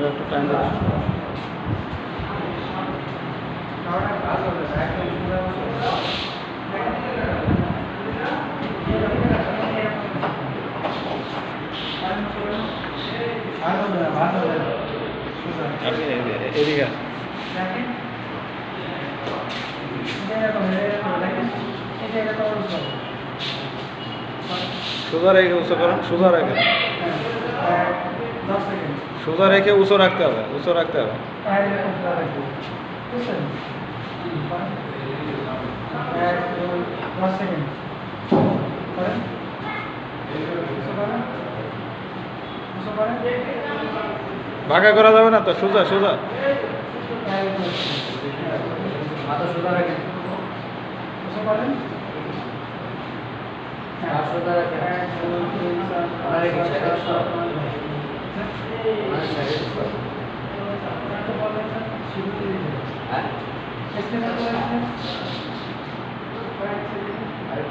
একটু টাইম দেবে। এদিকে সোজা রেখে উঁচু করেন, সোজা রেখে, সোজা রেখে উঁচু রাখতে হবে, উঁচু রাখতে হবে। ভাগা করা যাবে না তো, সোজা সোজা।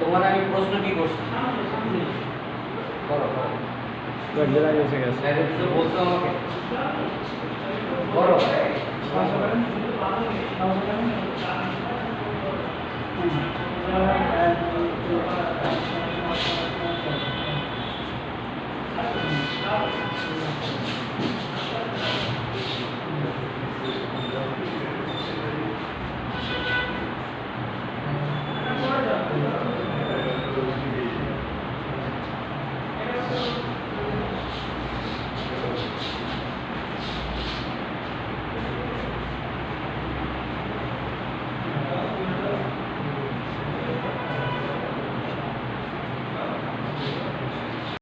তোমার আমি প্রশ্ন কি করছি বলছো আমাকে করো